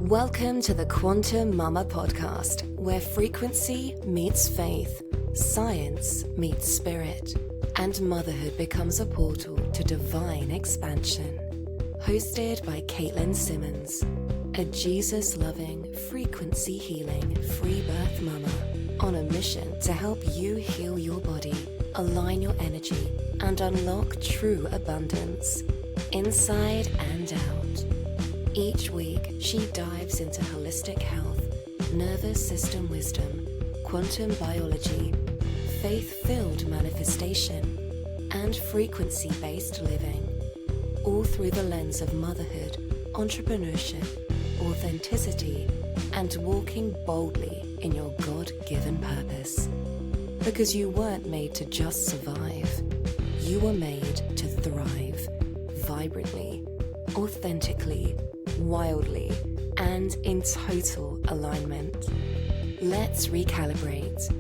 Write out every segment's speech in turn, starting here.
Welcome to the Quantum Momma Podcast, where frequency meets faith, science meets spirit, and motherhood becomes a portal to divine expansion. Hosted by Katelyn Simmons, a Jesus-loving, frequency-healing, free birth mama on a mission to help you heal your body, align your energy, and unlock true abundance, inside and out. Each week, she dives into holistic health, nervous system wisdom, quantum biology, faith-filled manifestation, and frequency-based living, all through the lens of motherhood, entrepreneurship, authenticity, and walking boldly in your God-given purpose. Because you weren't made to just survive. You were made to thrive, vibrantly, authentically, wildly, and in total alignment. Let's recalibrate.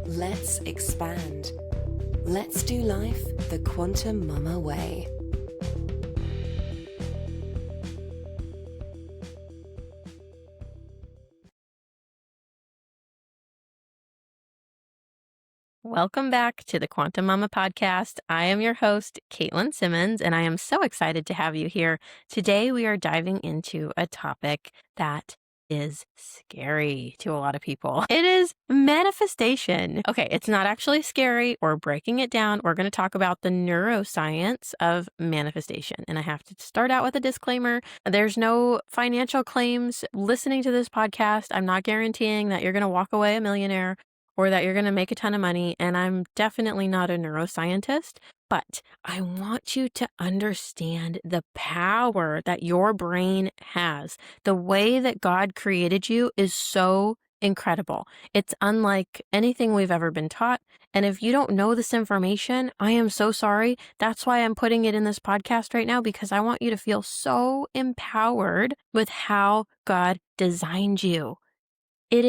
Let's expand. Let's do life the Quantum Momma way. Welcome back to the Quantum Momma Podcast. I am your host, Katelyn Simmons, and I am so excited to have you here. Today, we are diving into a topic that is scary to a lot of people. It is manifestation. Okay, it's not actually scary or breaking it down. We're going to talk about the neuroscience of manifestation. And I have to start out with a disclaimer. There's no financial claims listening to this podcast. I'm not guaranteeing that you're going to walk away a millionaire or that you're going to make a ton of money. And I'm definitely not a neuroscientist, but I want you to understand the power that your brain has. The way that God created you is so incredible. It's unlike anything we've ever been taught. And if you don't know this information, I am so sorry. That's why I'm putting it in this podcast right now, because I want you to feel so empowered with how God designed you. It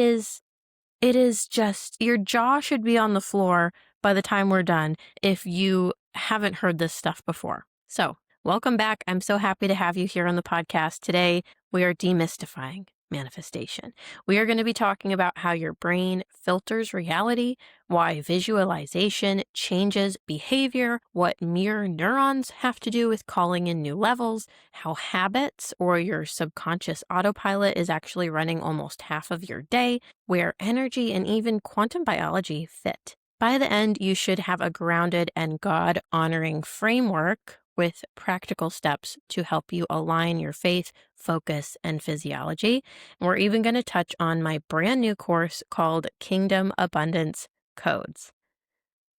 is just, your jaw should be on the floor by the time we're done if you haven't heard this stuff before. So, welcome back. I'm so happy to have you here on the podcast. Today, we are demystifying manifestation. We are going to be talking about how your brain filters reality, why visualization changes behavior, what mirror neurons have to do with calling in new levels, how habits or your subconscious autopilot is actually running almost half of your day, where energy and even quantum biology fit. By the end, you should have a grounded and God-honoring framework with practical steps to help you align your faith, focus, and physiology. And we're even going to touch on my brand new course called Kingdom Abundance Codes.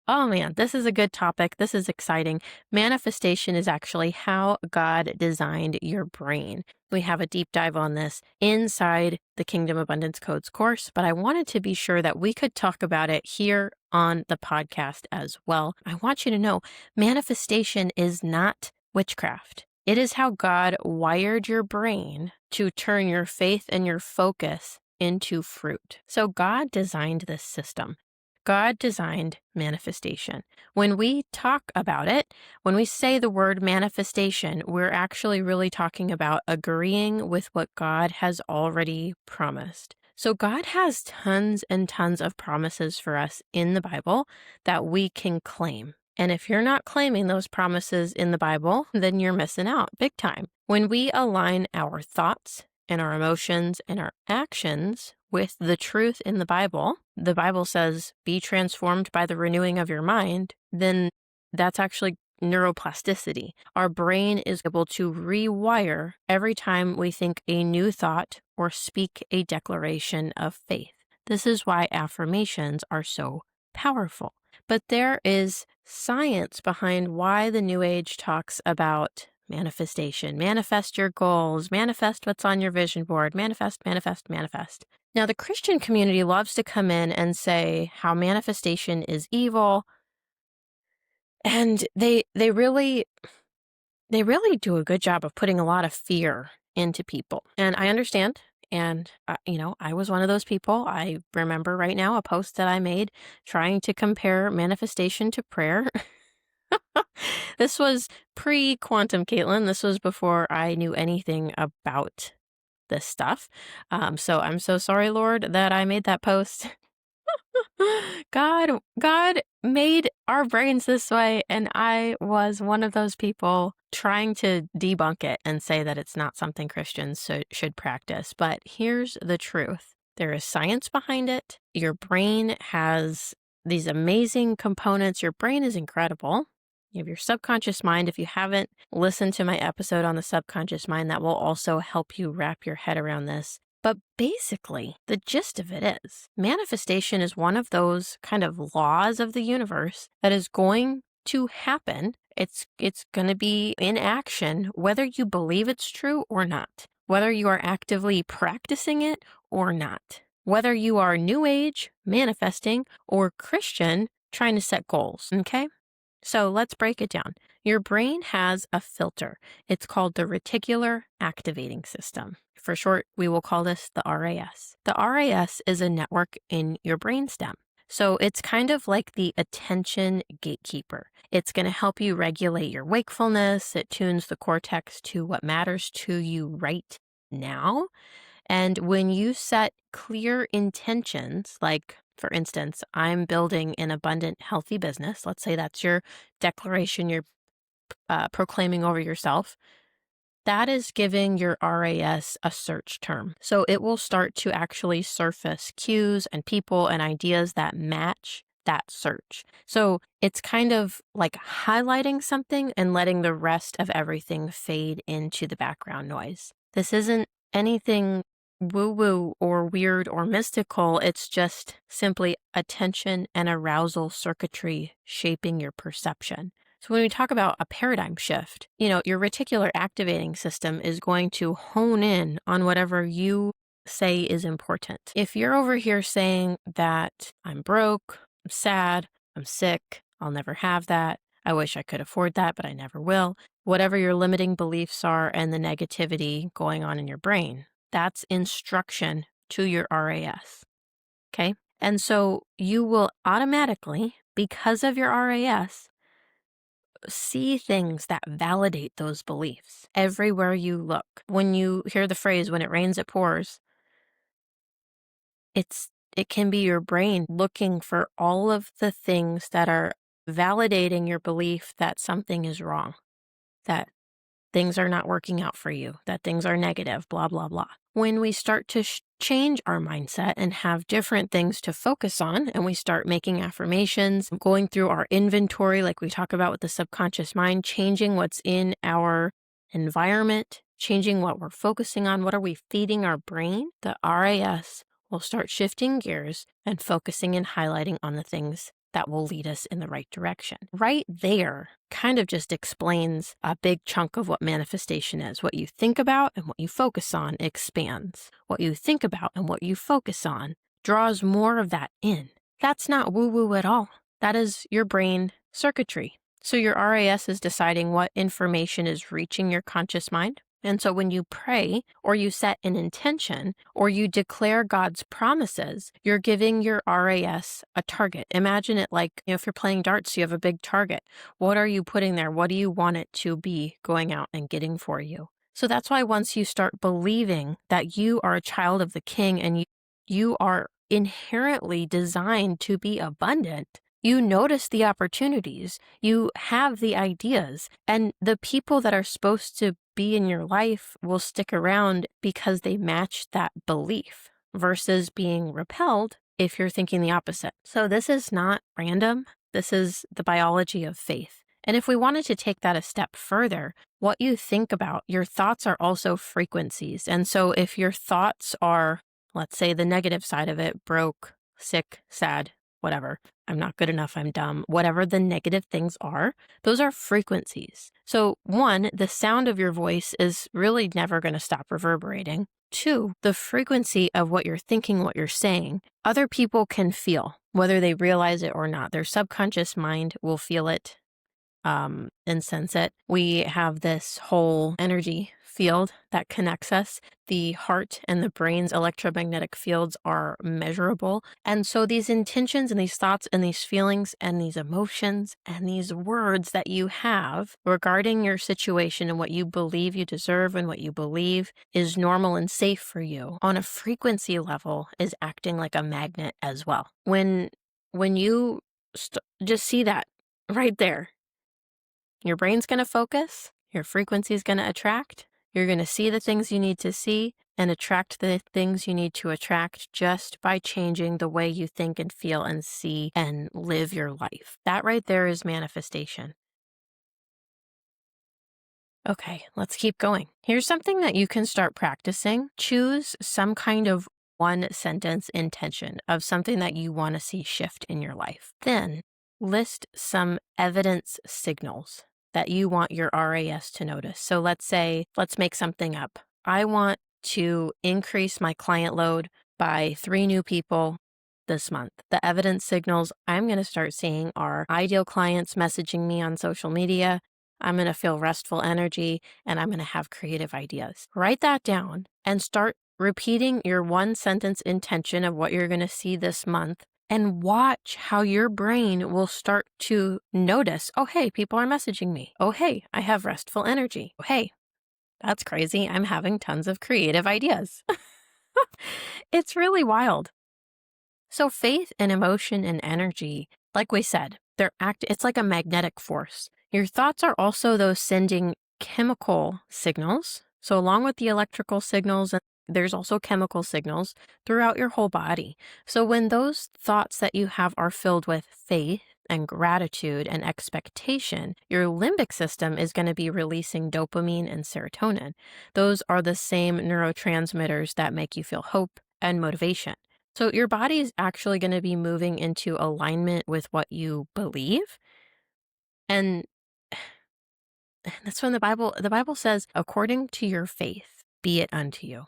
Oh man, this is a good topic. This is exciting. Manifestation is actually how God designed your brain. We have a deep dive on this inside the Kingdom Abundance Codes course, but I wanted to be sure that we could talk about it here on the podcast as well. I want you to know manifestation is not witchcraft. It is how God wired your brain to turn your faith and your focus into fruit. So God designed this system. God designed manifestation. When we talk about it, when we say the word manifestation, we're actually really talking about agreeing with what God has already promised. So God has tons and tons of promises for us in the Bible that we can claim. And if you're not claiming those promises in the Bible, then you're missing out big time. When we align our thoughts and our emotions and our actions with the truth in the Bible says, be transformed by the renewing of your mind, then that's actually neuroplasticity. Our brain is able to rewire every time we think a new thought or speak a declaration of faith. This is why affirmations are so powerful. But there is science behind why the New Age talks about manifestation. Manifest your goals, manifest what's on your vision board, manifest, manifest, manifest. Now, the Christian community loves to come in and say how manifestation is evil, and they really do a good job of putting a lot of fear into people. And I understand. And, I was one of those people. I remember right now a post that I made trying to compare manifestation to prayer. This was pre-quantum Katelyn. This was before I knew anything about this stuff. So I'm so sorry, Lord, that I made that post. God made our brains this way, and I was one of those people trying to debunk it and say that it's not something Christians should practice. But here's the truth. There is science behind it. Your brain has these amazing components. Your brain is incredible. You have your subconscious mind. If you haven't listened to my episode on the subconscious mind, that will also help you wrap your head around this. But basically, the gist of it is manifestation is one of those kind of laws of the universe that is going to happen. It's going to be in action, whether you believe it's true or not, whether you are actively practicing it or not, whether you are New Age, manifesting, or Christian, trying to set goals, okay? So let's break it down. Your brain has a filter. It's called the reticular activating system. For short, we will call this the RAS. The RAS is a network in your brainstem. So it's kind of like the attention gatekeeper. It's going to help you regulate your wakefulness. It tunes the cortex to what matters to you right now. And when you set clear intentions, like, for instance, I'm building an abundant, healthy business. Let's say that's your declaration you're proclaiming over yourself. That is giving your RAS a search term. So it will start to actually surface cues and people and ideas that match that search. So it's kind of like highlighting something and letting the rest of everything fade into the background noise. This isn't anything woo-woo or weird or mystical. It's just simply attention and arousal circuitry shaping your perception. So when we talk about a paradigm shift, your reticular activating system is going to hone in on whatever you say is important. If you're over here saying that I'm broke, I'm sad, I'm sick, I'll never have that, I wish I could afford that, but I never will, whatever your limiting beliefs are and the negativity going on in your brain, that's instruction to your RAS, okay? And so you will automatically, because of your RAS, see things that validate those beliefs everywhere you look. When you hear the phrase, when it rains, it pours, it can be your brain looking for all of the things that are validating your belief that something is wrong, that things are not working out for you, that things are negative, blah, blah, blah. When we start to change our mindset and have different things to focus on, and we start making affirmations, going through our inventory, like we talk about with the subconscious mind, changing what's in our environment, changing what we're focusing on, what are we feeding our brain, the RAS will start shifting gears and focusing and highlighting on the things that will lead us in the right direction. Right there kind of just explains a big chunk of what manifestation is. What you think about and what you focus on expands. What you think about and what you focus on draws more of that in. That's not woo-woo at all. That is your brain circuitry. So your RAS is deciding what information is reaching your conscious mind. And so when you pray or you set an intention or you declare God's promises, you're giving your RAS a target. Imagine it like, if you're playing darts, you have a big target. What are you putting there? What do you want it to be going out and getting for you? So that's why once you start believing that you are a child of the King and you are inherently designed to be abundant, you notice the opportunities, you have the ideas, and the people that are supposed to be in your life will stick around because they match that belief versus being repelled if you're thinking the opposite. So this is not random. This is the biology of faith. And if we wanted to take that a step further, what you think about, your thoughts are also frequencies. And so if your thoughts are, let's say the negative side of it, broke, sick, sad, whatever, I'm not good enough, I'm dumb, whatever the negative things are, those are frequencies. So 1, the sound of your voice is really never going to stop reverberating. 2, the frequency of what you're thinking, what you're saying, other people can feel, whether they realize it or not. Their subconscious mind will feel it insensate. We have this whole energy field that connects us. The heart and the brain's electromagnetic fields are measurable. And so these intentions and these thoughts and these feelings and these emotions and these words that you have regarding your situation and what you believe you deserve and what you believe is normal and safe for you on a frequency level is acting like a magnet as well. When you just see that right there, your brain's going to focus, your frequency is going to attract, you're going to see the things you need to see and attract the things you need to attract just by changing the way you think and feel and see and live your life. That right there is manifestation. Okay, let's keep going. Here's something that you can start practicing. Choose some kind of one sentence intention of something that you want to see shift in your life. Then list some evidence signals that you want your RAS to notice. So let's make something up. I want to increase my client load by 3 new people this month. The evidence signals I'm going to start seeing are ideal clients messaging me on social media. I'm going to feel restful energy and I'm going to have creative ideas. Write that down and start repeating your one sentence intention of what you're going to see this month and watch how your brain will start to notice, oh, hey, people are messaging me. Oh, hey, I have restful energy. Oh, hey, that's crazy. I'm having tons of creative ideas. It's really wild. So faith and emotion and energy, like we said, it's like a magnetic force. Your thoughts are also those sending chemical signals. So along with the electrical signals, there's also chemical signals throughout your whole body. So when those thoughts that you have are filled with faith and gratitude and expectation, your limbic system is going to be releasing dopamine and serotonin. Those are the same neurotransmitters that make you feel hope and motivation. So your body is actually going to be moving into alignment with what you believe. And that's when the Bible says, according to your faith, be it unto you.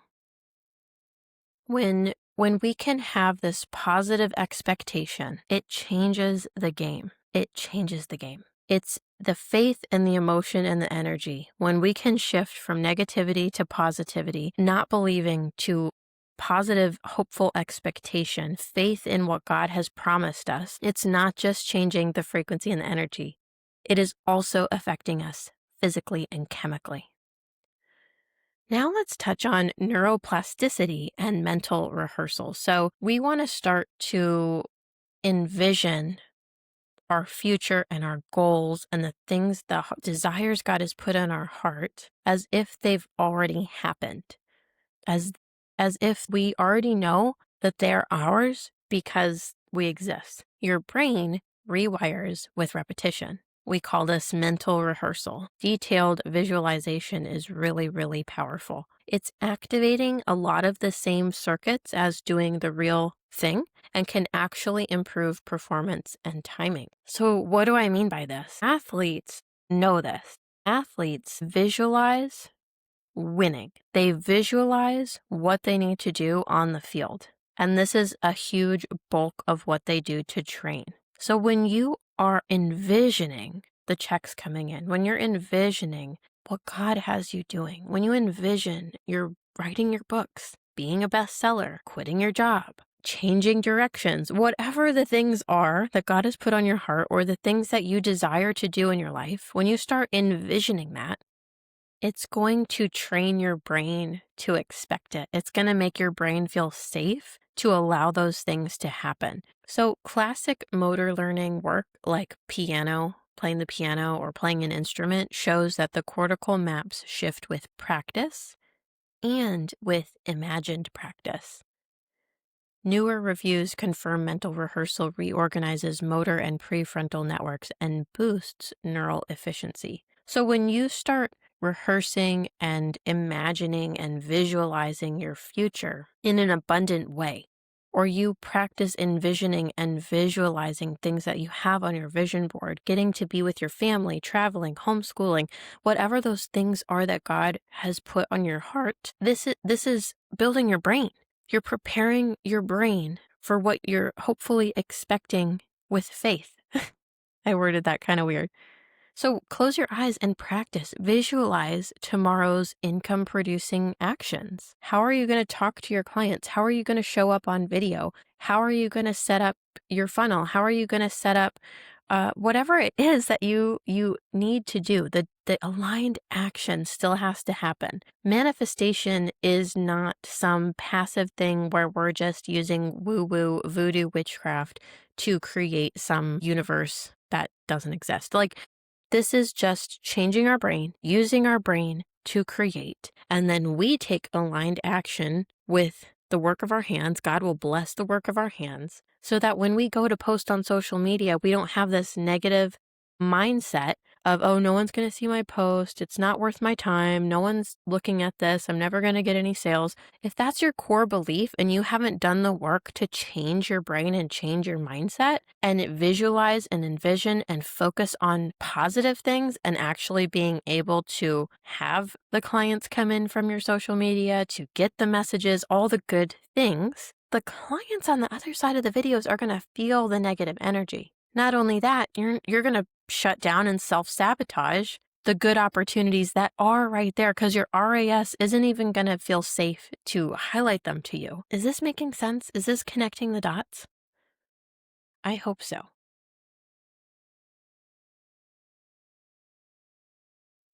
When we can have this positive expectation, it changes the game. It changes the game. It's the faith and the emotion and the energy. When we can shift from negativity to positivity, not believing to positive, hopeful expectation, faith in what God has promised us, it's not just changing the frequency and the energy. It is also affecting us physically and chemically. Now let's touch on neuroplasticity and mental rehearsal. So we want to start to envision our future and our goals and the things, the desires God has put in our heart as if they've already happened, as if we already know that they're ours because we exist. Your brain rewires with repetition. We call this mental rehearsal. Detailed visualization is really, really powerful. It's activating a lot of the same circuits as doing the real thing and can actually improve performance and timing. So what do I mean by this? Athletes know this. Athletes visualize winning. They visualize what they need to do on the field. And this is a huge bulk of what they do to train. So when you are envisioning the checks coming in, when you're envisioning what God has you doing, when you envision you're writing your books, being a bestseller, quitting your job, changing directions, whatever the things are that God has put on your heart or the things that you desire to do in your life, when you start envisioning that, it's going to train your brain to expect it. It's going to make your brain feel safe to allow those things to happen. So classic motor learning work like piano, playing the piano or playing an instrument shows that the cortical maps shift with practice and with imagined practice. Newer reviews confirm mental rehearsal reorganizes motor and prefrontal networks and boosts neural efficiency. So when you start rehearsing and imagining and visualizing your future in an abundant way, or you practice envisioning and visualizing things that you have on your vision board, getting to be with your family, traveling, homeschooling, whatever those things are that God has put on your heart, this is building your brain. You're preparing your brain for what you're hopefully expecting with faith. I worded that kind of weird. So close your eyes and practice. Visualize tomorrow's income producing actions. How are you going to talk to your clients? How are you going to show up on video? How are you going to set up your funnel? How are you going to set up whatever it is that you need to do? The aligned action still has to happen. Manifestation is not some passive thing where we're just using woo-woo voodoo witchcraft to create some universe that doesn't exist. Like, this is just changing our brain, using our brain to create, and then we take aligned action with the work of our hands. God will bless the work of our hands so that when we go to post on social media, we don't have this negative mindset of, oh, no one's going to see my post. It's not worth my time. No one's looking at this. I'm never going to get any sales. If that's your core belief and you haven't done the work to change your brain and change your mindset and visualize and envision and focus on positive things and actually being able to have the clients come in from your social media, to get the messages, all the good things, the clients on the other side of the videos are going to feel the negative energy. Not only that, you're going to shut down and self-sabotage the good opportunities that are right there because your RAS isn't even going to feel safe to highlight them to you. Is this making sense? Is this connecting the dots? I hope so.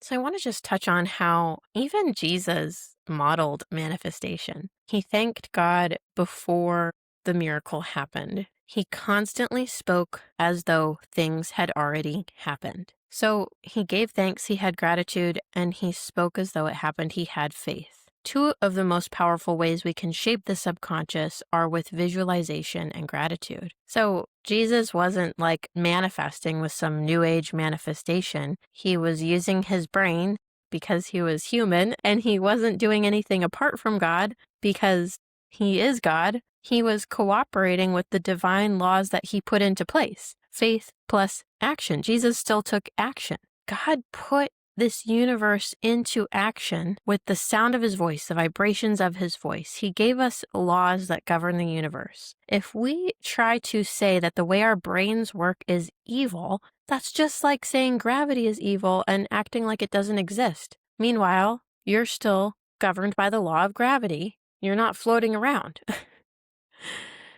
So I want to just touch on how even Jesus modeled manifestation. He thanked God before the miracle happened. He constantly spoke as though things had already happened. So he gave thanks, he had gratitude, and he spoke as though it happened. He had faith. Two of the most powerful ways we can shape the subconscious are with visualization and gratitude. So Jesus wasn't like manifesting with some new age manifestation. He was using his brain because he was human, and he wasn't doing anything apart from God because he is God. He was cooperating with the divine laws that he put into place. Faith plus action. Jesus still took action. God put this universe into action with the sound of his voice, the vibrations of his voice. He gave us laws that govern the universe. If we try to say that the way our brains work is evil, that's just like saying gravity is evil and acting like it doesn't exist. Meanwhile, you're still governed by the law of gravity. You're not floating around.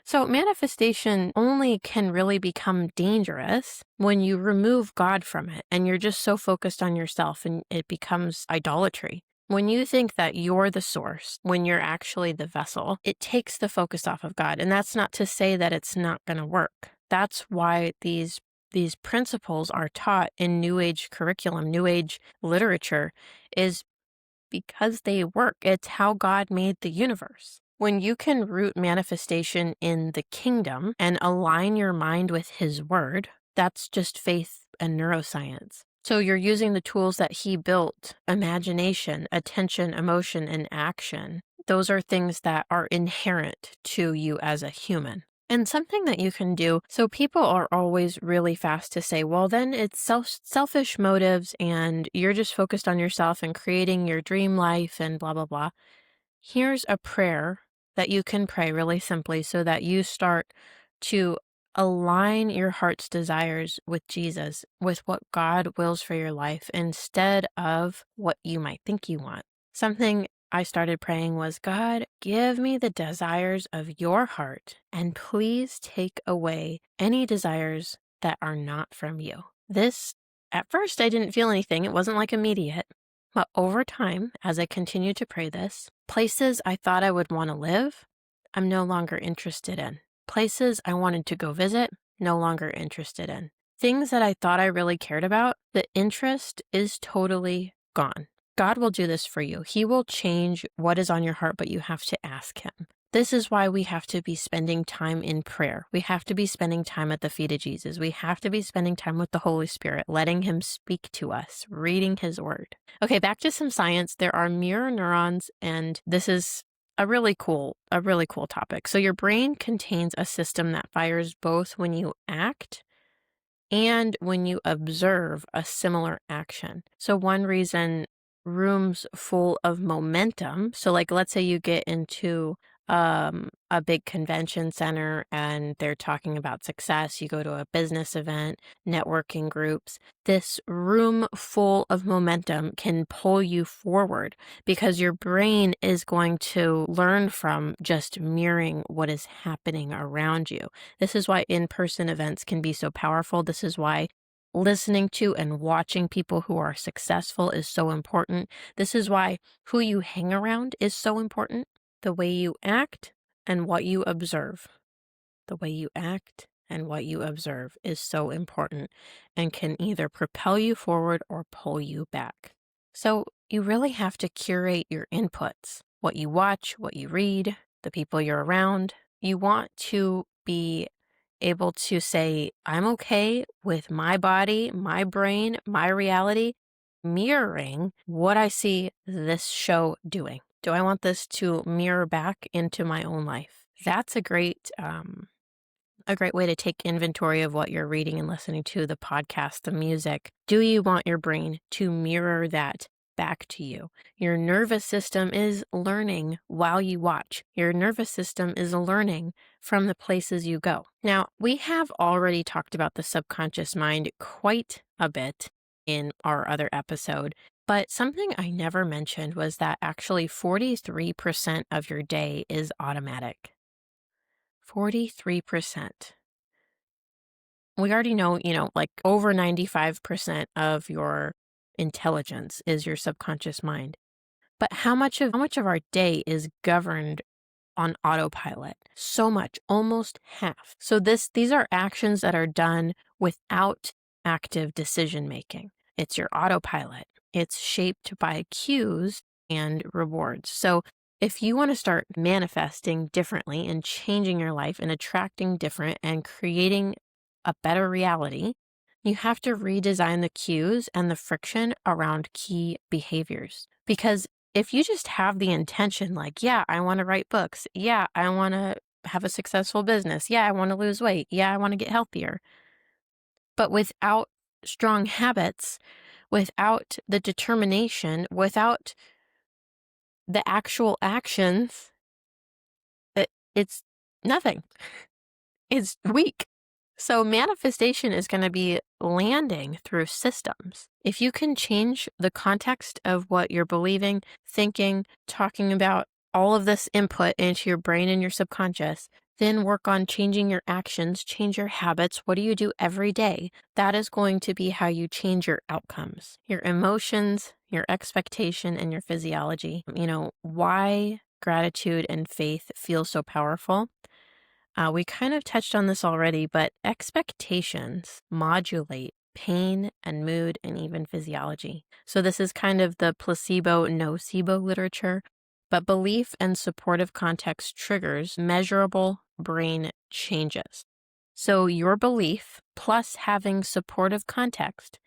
So manifestation only can really become dangerous when you remove God from it and you're just so focused on yourself and it becomes idolatry. When you think that you're the source, when you're actually the vessel, it takes the focus off of God. And that's not to say that it's not going to work. That's why these principles are taught in New Age curriculum, New Age literature, is because they work. It's how God made the universe. When you can root manifestation in the kingdom and align your mind with his word, that's just faith and neuroscience. So you're using the tools that he built: imagination, attention, emotion, and action. Those are things that are inherent to you as a human. And something that you can do, so people are always really fast to say, well, then it's selfish motives and you're just focused on yourself and creating your dream life and blah, blah, blah. Here's a prayer that you can pray really simply so that you start to align your heart's desires with Jesus, with what God wills for your life instead of what you might think you want. Something I started praying was, God, give me the desires of your heart and please take away any desires that are not from you. This, at first, I didn't feel anything. It wasn't like immediate. But over time, as I continued to pray this, places I thought I would want to live, I'm no longer interested in. Places I wanted to go visit, no longer interested in. Things that I thought I really cared about, the interest is totally gone. God will do this for you. He will change what is on your heart, but you have to ask him. This is why we have to be spending time in prayer. We have to be spending time at the feet of Jesus. We have to be spending time with the Holy Spirit, letting him speak to us, reading his word. Okay, back to some science. There are mirror neurons, and this is a really cool topic. So your brain contains a system that fires both when you act and when you observe a similar action. So one reason rooms full of momentum, so like let's say you get into a big convention center and they're talking about success. You go to a business event, networking groups. This room full of momentum can pull you forward because your brain is going to learn from just mirroring what is happening around you. This is why in-person events can be so powerful. This is why listening to and watching people who are successful is so important. This is why who you hang around is so important. The way you act and what you observe. The way you act and what you observe is so important and can either propel you forward or pull you back. So you really have to curate your inputs, what you watch, what you read, the people you're around. You want to be able to say, I'm okay with my body, my brain, my reality mirroring what I see this show doing. Do I want this to mirror back into my own life? That's a great way to take inventory of what you're reading and listening to, the podcast, the music. Do you want your brain to mirror that back to you? Your nervous system is learning while you watch. Your nervous system is learning from the places you go. Now, we have already talked about the subconscious mind quite a bit in our other episode, but something I never mentioned was that actually 43% of your day is automatic. 43%. We already know, like over 95% of your intelligence is your subconscious mind. But how much of our day is governed on autopilot? So much, almost half. So these are actions that are done without active decision making. It's your autopilot. It's shaped by cues and rewards. So if you want to start manifesting differently and changing your life and attracting different and creating a better reality, you have to redesign the cues and the friction around key behaviors. Because if you just have the intention, like, yeah, I want to write books. Yeah, I want to have a successful business. Yeah, I want to lose weight. Yeah, I want to get healthier. But without strong habits, without the determination, without the actual actions, it's nothing. It's weak. So manifestation is going to be landing through systems. If you can change the context of what you're believing, thinking, talking about, all of this input into your brain and your subconscious, then work on changing your actions, change your habits. What do you do every day? That is going to be how you change your outcomes, your emotions, your expectation, and your physiology. Why gratitude and faith feel so powerful? We kind of touched on this already, but expectations modulate pain and mood and even physiology. So this is kind of the placebo, nocebo literature, but belief and supportive context triggers measurable brain changes. So your belief plus having supportive context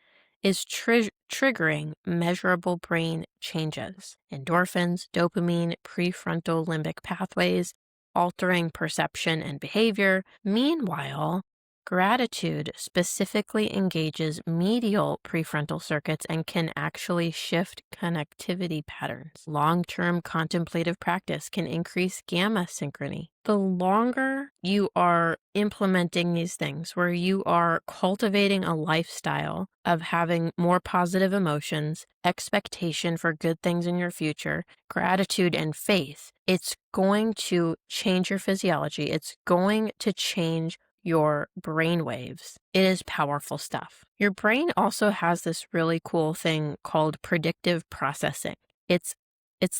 is triggering measurable brain changes. Endorphins, dopamine, prefrontal limbic pathways, altering perception and behavior. Meanwhile, gratitude specifically engages medial prefrontal circuits and can actually shift connectivity patterns. Long-term contemplative practice can increase gamma synchrony. The longer you are implementing these things, where you are cultivating a lifestyle of having more positive emotions, expectation for good things in your future, gratitude and faith, it's going to change your physiology. It's going to change your brain waves. It is powerful stuff. Your brain also has this really cool thing called predictive processing. It's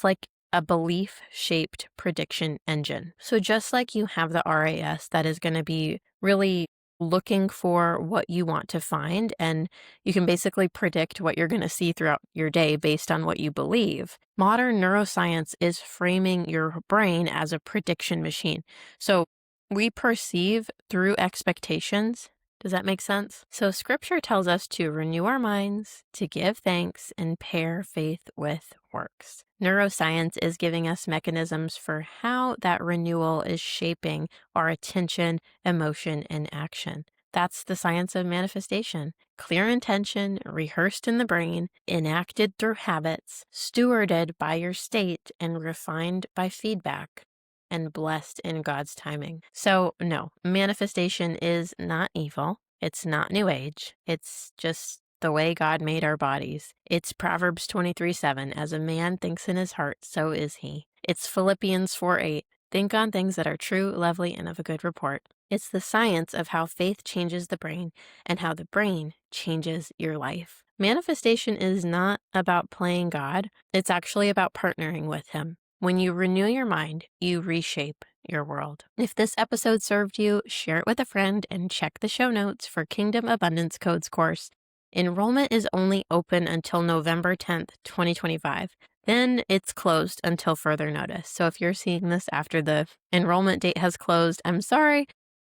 like a belief-shaped prediction engine. So just like you have the RAS that is going to be really looking for what you want to find, and you can basically predict what you're going to see throughout your day based on what you believe. Modern neuroscience is framing your brain as a prediction machine. So we perceive through expectations. Does that make sense? So scripture tells us to renew our minds, to give thanks, and pair faith with works. Neuroscience is giving us mechanisms for how that renewal is shaping our attention, emotion, and action. That's the science of manifestation. Clear intention, rehearsed in the brain, enacted through habits, stewarded by your state, and refined by feedback. and blessed in God's timing. So no, manifestation is not evil. It's not New Age. It's just the way God made our bodies. It's Proverbs 23:7. As a man thinks in his heart, so is he. It's Philippians 4:8. Think on things that are true, lovely, and of a good report. It's the science of how faith changes the brain and how the brain changes your life. Manifestation is not about playing God. It's actually about partnering with him. When you renew your mind, you reshape your world. If this episode served you, share it with a friend and check the show notes for Kingdom Abundance Codes course. Enrollment is only open until November 10th, 2025. Then it's closed until further notice. So if you're seeing this after the enrollment date has closed, I'm sorry.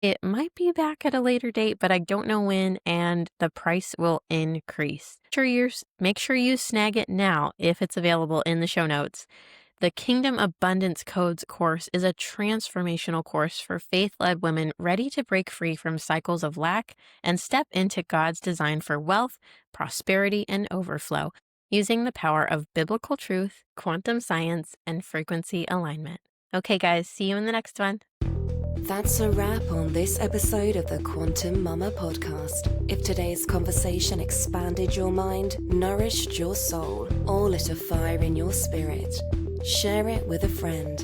It might be back at a later date, but I don't know when, and the price will increase. Make sure you snag it now if it's available in the show notes. The Kingdom Abundance Codes course is a transformational course for faith-led women ready to break free from cycles of lack and step into God's design for wealth, prosperity, and overflow, using the power of biblical truth, quantum science, and frequency alignment. Okay, guys, see you in the next one. That's a wrap on this episode of the Quantum Momma Podcast. If today's conversation expanded your mind, nourished your soul, or lit a fire in your spirit, share it with a friend.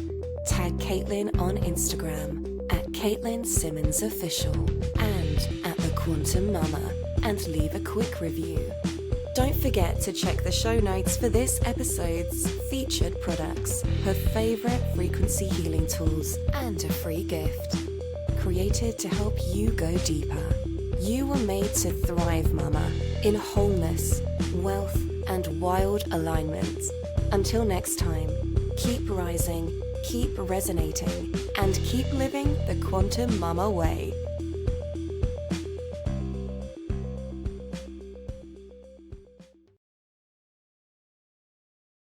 Tag Katelyn on Instagram at Katelyn Simmons Official and at the Quantum Momma, and leave a quick review. Don't forget to check the show notes for this episode's featured products, her favorite frequency healing tools, and a free gift. Created to help you go deeper. You were made to thrive, Mama, in wholeness, wealth, and wild alignment. Until next time, keep rising, keep resonating, and keep living the Quantum Momma way.